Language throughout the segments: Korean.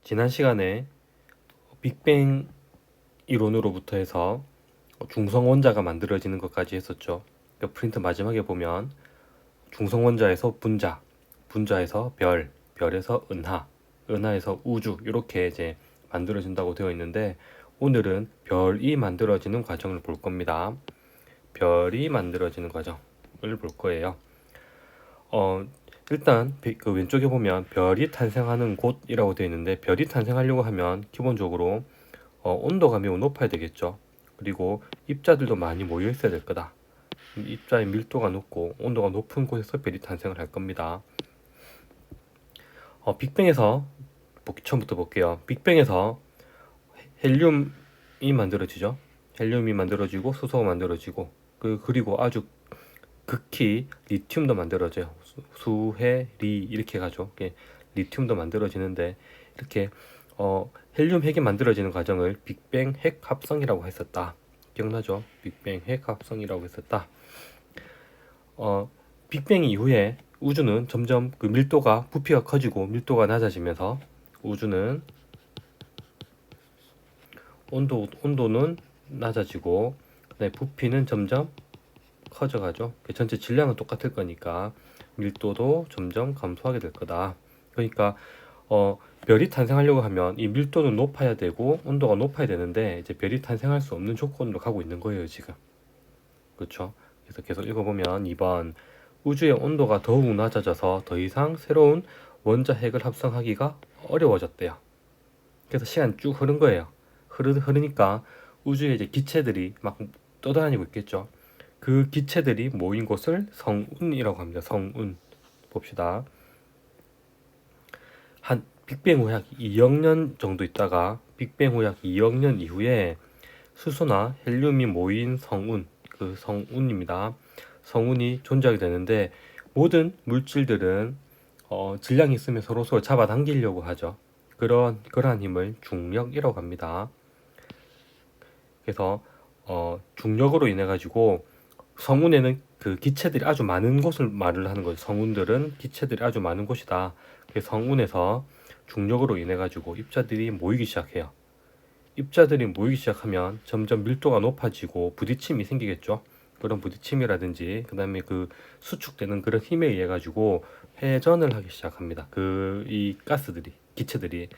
지난 시간에 빅뱅 이론으로부터 해서 중성원자가 만들어지는 것까지 했었죠. 그러니까 프린트 마지막에 보면 중성원자에서 분자, 분자에서 별, 별에서 은하, 은하에서 우주 이렇게 이제 만들어진다고 되어 있는데 오늘은 별이 만들어지는 과정을 볼 겁니다. 별이 만들어지는 과정을 볼 거예요. 일단 그 왼쪽에 보면 별이 탄생하는 곳이라고 되어 있는데 별이 탄생하려고 하면 기본적으로 온도가 매우 높아야 되겠죠. 그리고 입자들도 많이 모여 있어야 될 거다. 입자의 밀도가 높고 온도가 높은 곳에서 별이 탄생을 할 겁니다. 빅뱅에서 처음부터 볼게요. 빅뱅에서 헬륨이 만들어지죠. 헬륨이 만들어지고 수소가 만들어지고 그리고 아주 극히 리튬도 만들어져요. 수해, 리 이렇게 가죠. 리튬도 만들어지는데 이렇게 헬륨 핵이 만들어지는 과정을 빅뱅 핵 합성이라고 했었다. 기억나죠? 빅뱅 핵 합성이라고 했었다. 빅뱅 이후에 우주는 점점 그 밀도가 부피가 커지고 밀도가 낮아지면서 우주는 온도는 낮아지고 부피는 점점 커져가죠. 전체 질량은 똑같을 거니까 밀도도 점점 감소하게 될 거다. 그러니까 별이 탄생하려고 하면 이 밀도는 높아야 되고 온도가 높아야 되는데 이제 별이 탄생할 수 없는 조건으로 가고 있는 거예요, 지금. 그렇죠? 그래서 계속 읽어보면 2번 우주의 온도가 더욱 낮아져서 더 이상 새로운 원자 핵을 합성하기가 어려워졌대요. 그래서 시간 쭉 흐른 거예요. 흐르니까 우주에 이제 기체들이 막 떠다니고 있겠죠. 그 기체들이 모인 곳을 성운이라고 합니다. 성운. 봅시다. 한 빅뱅 후 약 2억 년 정도 있다가 빅뱅 후 약 2억 년 이후에 수소나 헬륨이 모인 성운, 그 성운입니다. 성운이 존재하게 되는데 모든 물질들은 질량이 있으면 서로 잡아당기려고 하죠. 그러한 힘을 중력이라고 합니다. 그래서 중력으로 인해 가지고 성운에는 그 기체들이 아주 많은 곳을 말을 하는 거죠. 성운들은 기체들이 아주 많은 곳이다. 그래서 성운에서 중력으로 인해 가지고 입자들이 모이기 시작해요. 입자들이 모이기 시작하면 점점 밀도가 높아지고 부딪힘이 생기겠죠. 그런 부딪힘이라든지 그 다음에 그 수축되는 그런 힘에 의해 가지고 회전을 하기 시작합니다. 이 가스들이 기체들이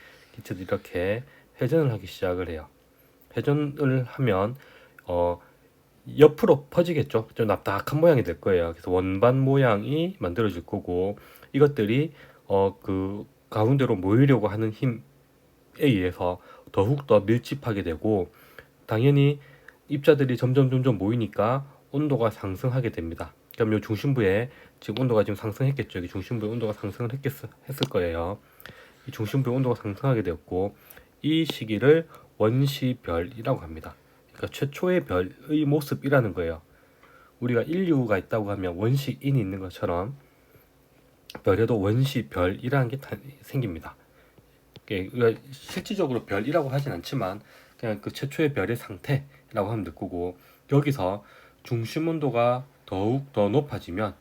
이렇게 회전을 하기 시작을 해요. 회전을 하면 옆으로 퍼지겠죠. 좀 납작한 모양이 될 거예요. 그래서 원반 모양이 만들어질 거고 이것들이 그 가운데로 모이려고 하는 힘에 의해서 더욱더 밀집하게 되고 당연히 입자들이 점점 모이니까 온도가 상승하게 됩니다. 그럼 요 중심부에 지금 온도가 지금 상승했겠죠. 여기 중심부에 온도가 상승을 했을 거예요. 이 중심부의 온도가 상승하게 되었고 이 시기를 원시별이라고 합니다. 그러니까 최초의 별의 모습이라는 거예요. 우리가 인류가 있다고 하면 원시인이 있는 것처럼 별에도 원시별이라는 게 생깁니다. 우리가 실질적으로 별이라고 하진 않지만 그냥 그 최초의 별의 상태라고 하면 될 거고 여기서 중심 온도가 더욱 더 높아지면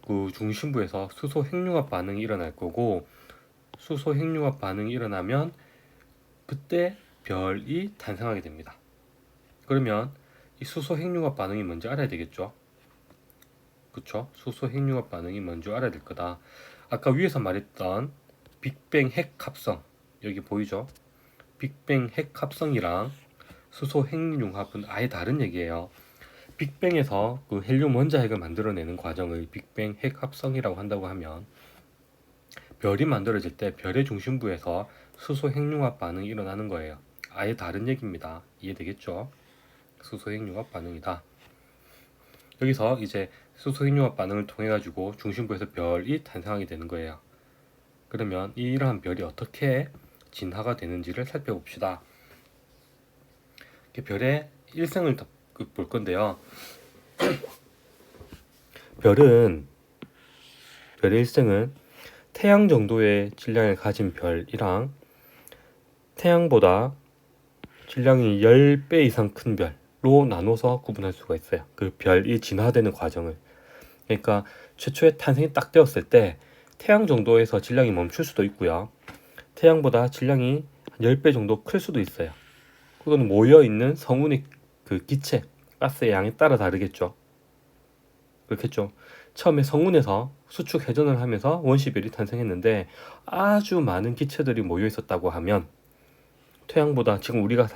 그 중심부에서 수소 핵융합 반응이 일어날 거고 수소 핵융합 반응이 일어나면 그때 별이 탄생하게 됩니다. 그러면 이 수소 핵융합 반응이 뭔지 알아야 되겠죠? 그쵸? 수소 핵융합 반응이 뭔지 알아야 될 거다. 아까 위에서 말했던 빅뱅 핵 합성 여기 보이죠? 빅뱅 핵 합성이랑 수소 핵융합은 아예 다른 얘기예요. 빅뱅에서 그 헬륨 원자 핵을 만들어내는 과정을 빅뱅 핵 합성이라고 한다고 하면 별이 만들어질 때 별의 중심부에서 수소 핵융합 반응이 일어나는 거예요. 아예 다른 얘기입니다. 이해되겠죠? 수소 핵융합 반응이다. 여기서 이제 수소 핵융합 반응을 통해 가지고 중심부에서 별이 탄생하게 되는 거예요. 그러면 이러한 별이 어떻게 진화가 되는지를 살펴봅시다. 별의 일생을 볼 건데요. 별의 일생은 태양 정도의 질량을 가진 별이랑 태양보다 질량이 10배 이상 큰 별로 나눠서 구분할 수가 있어요. 그 별이 진화되는 과정을. 그러니까 최초의 탄생이 딱 되었을 때 태양 정도에서 질량이 멈출 수도 있고요. 태양보다 질량이 한 10배 정도 클 수도 있어요. 그건 모여있는 성운의 그 기체, 가스의 양에 따라 다르겠죠. 그렇겠죠. 처음에 성운에서 수축 회전을 하면서 원시별이 탄생했는데 아주 많은 기체들이 모여 있었다고 하면 태양보다 지금 우리가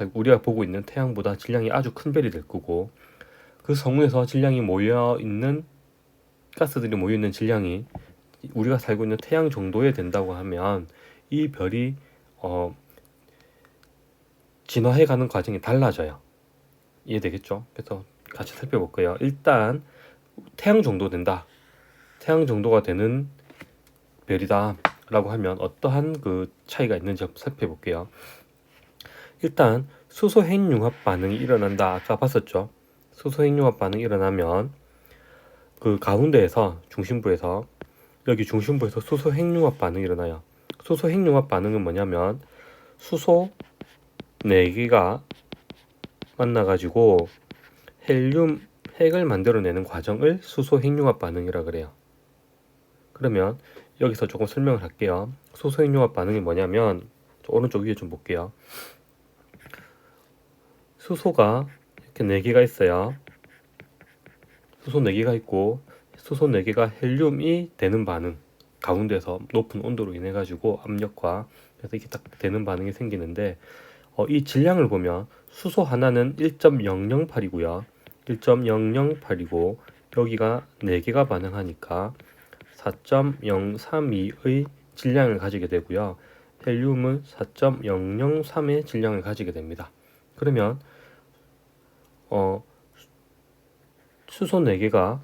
보고 있는 태양보다 질량이 아주 큰 별이 될 거고, 그 성운에서 질량이 모여 있는 가스들이 모여 있는 질량이 우리가 살고 있는 태양 정도에 된다고 하면 이 별이 진화해가는 과정이 달라져요. 이해되겠죠? 그래서 같이 살펴볼게요. 일단 태양 정도 된다, 태양 정도가 되는 별이다 라고 하면 어떠한 그 차이가 있는지 살펴볼게요. 일단 수소 핵융합 반응이 일어난다, 아까 봤었죠. 수소 핵융합 반응이 일어나면 그 가운데에서 중심부에서 여기 중심부에서 수소 핵융합 반응이 일어나요. 수소 핵융합 반응은 뭐냐면 수소 4개가 만나가지고 헬륨 핵을 만들어내는 과정을 수소 핵융합 반응이라 그래요. 그러면 여기서 조금 설명을 할게요. 수소 핵융합 반응이 뭐냐면 오른쪽 위에 좀 볼게요. 수소가 이렇게 4개가 있어요. 수소 4개가 있고 수소 4개가 헬륨이 되는 반응, 가운데서 높은 온도로 인해 가지고 압력과 그래서 이렇게 딱 되는 반응이 생기는데 이 질량을 보면 수소 하나는 1.008이고요. 1.008이고 여기가 4개가 반응하니까 4.032의 질량을 가지게 되고요. 헬륨은 4.003의 질량을 가지게 됩니다. 그러면 수소 4개가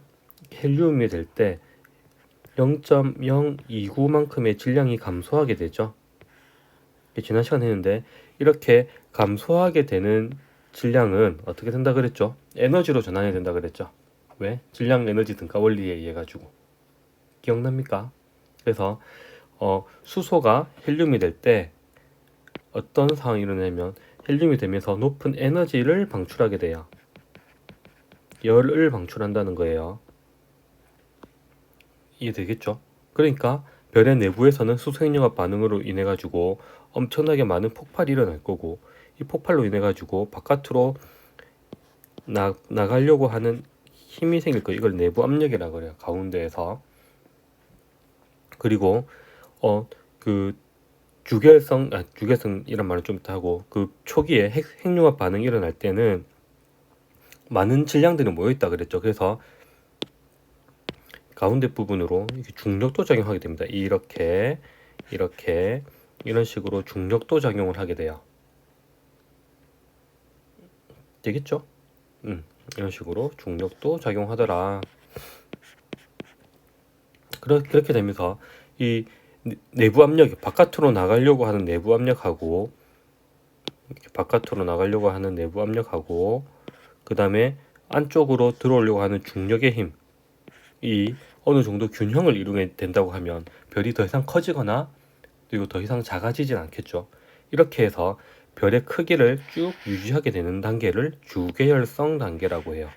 헬륨이 될 때 0.029만큼의 질량이 감소하게 되죠. 지난 시간에 했는데 이렇게 감소하게 되는 질량은 어떻게 된다 그랬죠? 에너지로 전환이 된다 그랬죠. 왜? 질량 에너지 등가 원리에 의해 가지고. 기억납니까? 그래서 수소가 헬륨이 될 때 어떤 상황이 일어나면 헬륨이 되면서 높은 에너지를 방출하게 돼요. 열을 방출한다는 거예요. 이해되겠죠? 그러니까 별의 내부에서는 수소 핵융합 반응으로 인해 가지고 엄청나게 많은 폭발이 일어날 거고, 이 폭발로 인해 가지고 바깥으로 나가려고 하는 힘이 생길 거예요. 이걸 내부 압력이라고 그래요. 가운데에서. 그리고 그 주결성이란 말을 좀 이따 하고, 그 초기에 핵융합 반응이 일어날 때는 많은 질량들이 모여 있다 그랬죠. 그래서 가운데 부분으로 이렇게 중력도 작용하게 됩니다. 이렇게 이런 식으로 중력도 작용을 하게 돼요. 되겠죠? 이런 식으로 중력도 작용하더라. 그렇게 되면서 이 내부 압력, 바깥으로 나가려고 하는 내부 압력하고, 이렇게 바깥으로 나가려고 하는 내부 압력하고, 그 다음에 안쪽으로 들어오려고 하는 중력의 힘이 어느 정도 균형을 이루게 된다고 하면 별이 더 이상 커지거나 그리고 더 이상 작아지진 않겠죠. 이렇게 해서 별의 크기를 쭉 유지하게 되는 단계를 주계열성 단계라고 해요.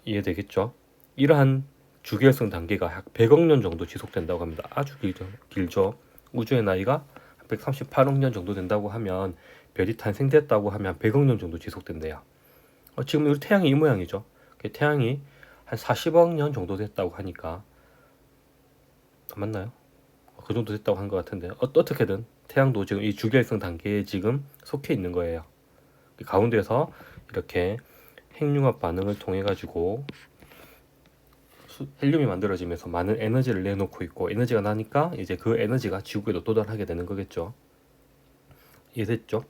이해되겠죠? 이러한 주계열성 단계가 약 100억 년 정도 지속된다고 합니다. 아주 길죠. 우주의 나이가 138억 년 정도 된다고 하면, 별이 탄생됐다고 하면 100억 년 정도 지속된대요. 지금 우리 태양이 이 모양이죠. 태양이 한 40억 년 정도 됐다고 하니까, 맞나요? 그 정도 됐다고 한 것 같은데, 어떻게든 태양도 지금 이 주계열성 단계에 지금 속해 있는 거예요. 가운데서 이렇게 핵융합 반응을 통해 가지고 헬륨이 만들어지면서 많은 에너지를 내놓고 있고, 에너지가 나니까 이제 그 에너지가 지구에도 도달하게 되는 거겠죠. 이해됐죠?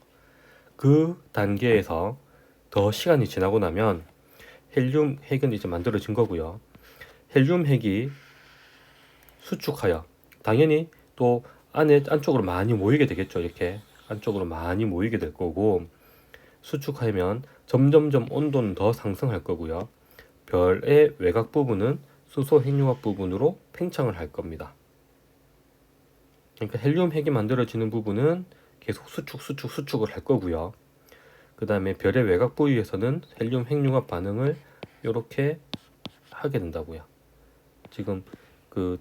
그 단계에서 더 시간이 지나고 나면 헬륨 핵은 이제 만들어진 거고요. 헬륨 핵이 수축하여 당연히 또 안쪽으로 많이 모이게 되겠죠. 이렇게 안쪽으로 많이 모이게 될 거고, 수축하면 점점점 온도는 더 상승할 거고요. 별의 외곽 부분은 수소 핵융합 부분으로 팽창을 할 겁니다. 그러니까 헬륨 핵이 만들어지는 부분은 계속 수축을 할 거고요. 그 다음에 별의 외곽 부위에서는 헬륨 핵융합 반응을 이렇게 하게 된다고요. 지금 그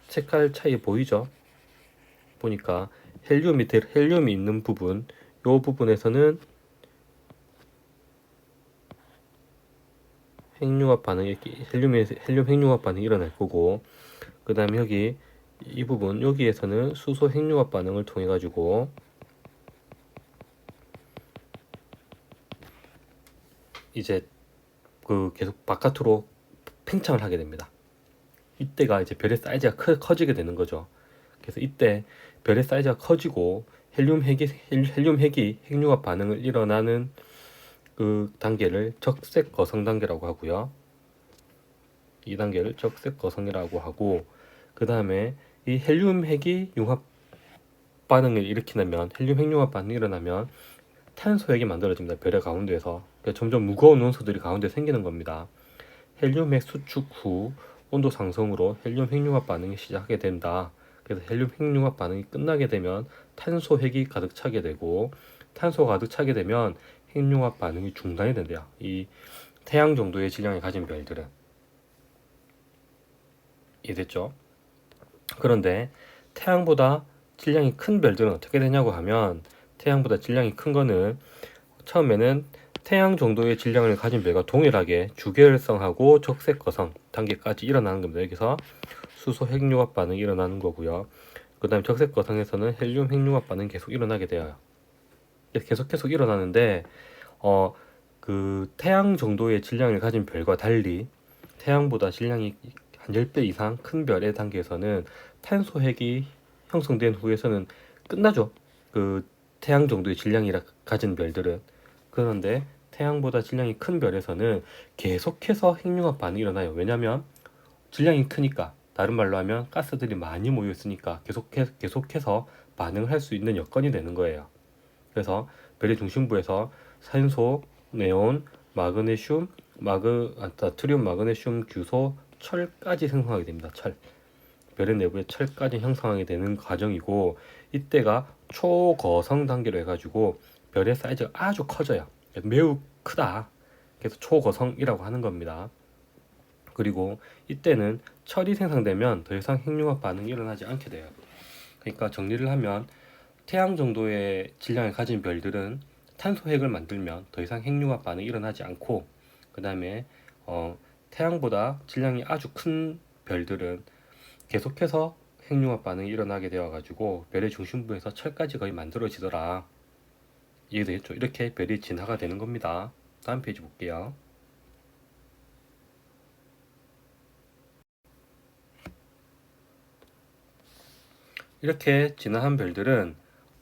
색깔 차이 보이죠? 보니까 헬륨이 있는 부분, 요 부분에서는 핵융합 반응이 헬륨 핵융합 반응이 일어날 거고, 그 다음에 여기 이 부분 여기에서는 수소 핵융합 반응을 통해 가지고 이제 그 계속 바깥으로 팽창을 하게 됩니다. 이때가 이제 별의 사이즈가 커지게 되는 거죠. 그래서 이때 별의 사이즈가 커지고 헬륨 핵이 핵융합 반응을 일어나는 그 단계를 적색 거성 단계라고 하고요. 이 단계를 적색 거성이라고 하고, 그 다음에 이 헬륨 핵이 융합 반응을 일으키려면, 헬륨 핵융합 반응이 일어나면 탄소 핵이 만들어집니다. 별의 가운데에서. 그러니까 점점 무거운 원소들이 가운데 생기는 겁니다. 헬륨 핵 수축 후 온도 상승으로 헬륨 핵융합 반응이 시작하게 된다. 그래서 헬륨 핵융합 반응이 끝나게 되면 탄소 핵이 가득 차게 되고, 탄소가 가득 차게 되면 핵융합 반응이 중단이 된대요. 이 태양 정도의 질량을 가진 별들은. 이해됐죠? 그런데 태양보다 질량이 큰 별들은 어떻게 되냐고 하면, 태양보다 질량이 큰 거는 처음에는 태양 정도의 질량을 가진 별과 동일하게 주계열성하고 적색 거성 단계까지 일어나는 겁니다. 여기서 수소 핵융합 반응이 일어나는 거고요. 그 다음에 적색 거성에서는 헬륨 핵융합 반응이 계속 일어나게 돼요. 계속 일어나는데 그 태양 정도의 질량을 가진 별과 달리 태양보다 질량이 한 10배 이상 큰 별의 단계에서는 탄소 핵이 형성된 후에서는 끝나죠. 그 태양 정도의 질량이라 가진 별들은. 그런데 태양보다 질량이 큰 별에서는 계속해서 핵융합 반응이 일어나요. 왜냐하면 질량이 크니까, 다른 말로 하면 가스들이 많이 모여 있으니까 계속해서 반응을 할 수 있는 여건이 되는 거예요. 그래서 별의 중심부에서 산소, 네온, 마그네슘, 나트륨, 마그네슘, 규소, 철까지 생성하게 됩니다. 철. 별의 내부에 철까지 형성하게 되는 과정이고, 이때가 초거성 단계로 해가지고 별의 사이즈가 아주 커져요. 매우 크다. 그래서 초거성이라고 하는 겁니다. 그리고 이때는 철이 생성되면 더 이상 핵융합 반응이 일어나지 않게 돼요. 그러니까 정리를 하면 태양 정도의 질량을 가진 별들은 탄소 핵을 만들면 더 이상 핵융합 반응이 일어나지 않고, 그 다음에 태양보다 질량이 아주 큰 별들은 계속해서 핵융합 반응이 일어나게 되어 가지고 별의 중심부에서 철까지 거의 만들어지더라. 이해되겠죠? 이렇게 별이 진화가 되는 겁니다. 다음 페이지 볼게요. 이렇게 진화한 별들은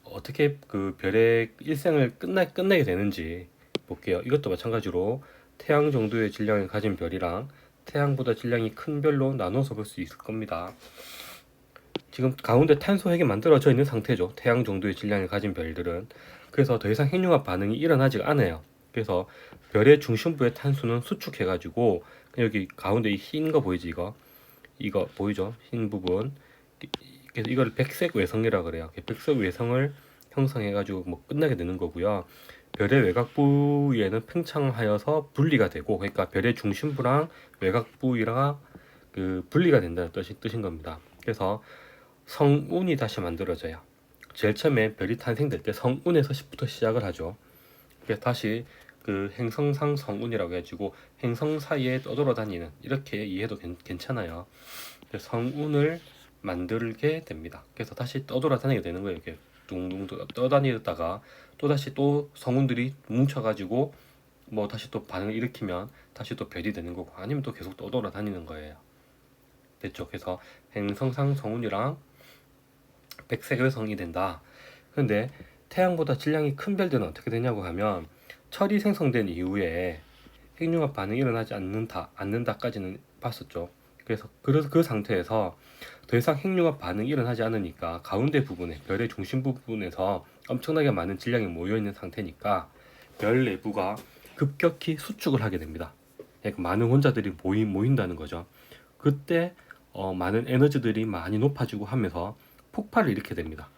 어떻게 그 별의 일생을 끝내게 되는지 볼게요. 이것도 마찬가지로 태양 정도의 질량을 가진 별이랑 태양보다 질량이 큰 별로 나눠서 볼 수 있을 겁니다. 지금 가운데 탄소 핵이 만들어져 있는 상태죠. 태양 정도의 질량을 가진 별들은. 그래서 더 이상 핵융합 반응이 일어나지가 않아요. 그래서 별의 중심부의 탄소는 수축해가지고, 여기 가운데 이 흰 거 보이지? 이거 보이죠? 흰 부분. 그래서 이걸 백색 외성이라 그래요. 백색 외성을 형성해가지고 뭐 끝나게 되는 거고요. 별의 외곽 부위에는 팽창하여서 분리가 되고, 그러니까 별의 중심부랑 외곽 부위가 그 분리가 된다는 뜻인 겁니다. 그래서 성운이 다시 만들어져요. 제일 처음에 별이 탄생될 때 성운에서부터 시작을 하죠. 그래서 다시 그 행성상 성운이라고 해가지고 행성 사이에 떠돌아다니는, 이렇게 이해도 괜찮아요. 성운을 만들게 됩니다. 그래서 다시 떠돌아다니게 되는 거예요. 이렇게 둥둥 떠다니다가 또 다시 또 성운들이 뭉쳐가지고 뭐 다시 또 반응을 일으키면 다시 또 별이 되는 거고, 아니면 또 계속 떠돌아다니는 거예요. 됐죠? 그래서 행성상 성운이랑 백색 외성이 된다. 근데 태양보다 질량이 큰 별들은 어떻게 되냐고 하면, 철이 생성된 이후에 핵융합 반응이 일어나지 않는다까지는 봤었죠. 그래서 그 상태에서 더 이상 핵융합 반응이 일어나지 않으니까 가운데 부분에, 별의 중심 부분에서 엄청나게 많은 질량이 모여 있는 상태니까 별 내부가 급격히 수축을 하게 됩니다. 그러니까 많은 원자들이 모인다는 거죠. 그때 많은 에너지들이 많이 높아지고 하면서 폭발을 일으키게 됩니다.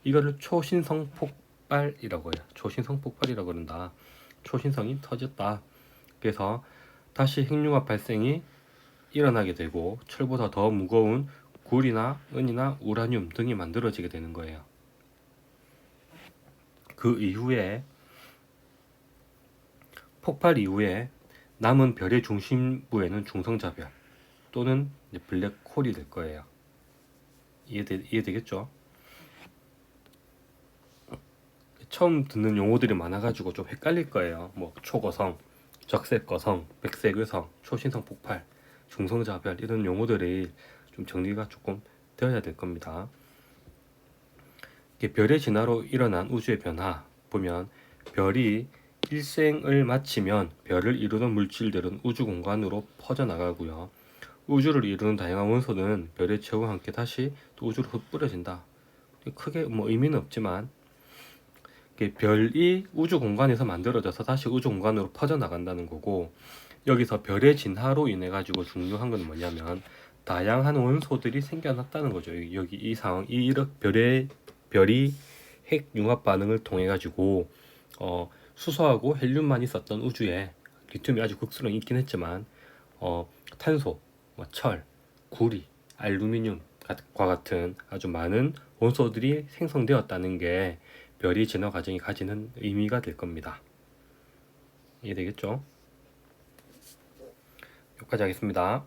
이거를 초신성 폭발이라고 해요. 초신성 폭발이라고 그런다. 초신성이 터졌다. 그래서 다시 핵융합 발생이 일어나게 되고 철보다 더 무거운 굴이나 은이나 우라늄 등이 만들어지게 되는 거예요. 그 이후에 폭발 이후에 남은 별의 중심부에는 중성자별 또는 블랙홀이 될 거예요. 이해되겠죠? 처음 듣는 용어들이 많아가지고 좀 헷갈릴 거예요. 뭐 초고성, 적색거성, 백색의성, 초신성 폭발, 중성자별 이런 용어들이 좀 정리가 조금 되어야 될 겁니다. 별의 진화로 일어난 우주의 변화 보면 별이 일생을 마치면 별을 이루는 물질들은 우주 공간으로 퍼져나가고요. 우주를 이루는 다양한 원소는 별의 최후와 함께 다시 또 우주로 흩뿌려진다. 크게 뭐 의미는 없지만 별이 우주 공간에서 만들어져서 다시 우주 공간으로 퍼져나간다는 거고, 여기서 별의 진화로 인해 가지고 중요한 건 뭐냐면 다양한 원소들이 생겨났다는 거죠. 여기 이 상황, 별이 핵 융합 반응을 통해 가지고 수소하고 헬륨만 있었던 우주에 리튬이 아주 극수로 있긴 했지만 탄소, 철, 구리, 알루미늄과 같은 아주 많은 원소들이 생성되었다는 게 별이 진화 과정이 가지는 의미가 될 겁니다. 이해되겠죠? 여기까지 하겠습니다.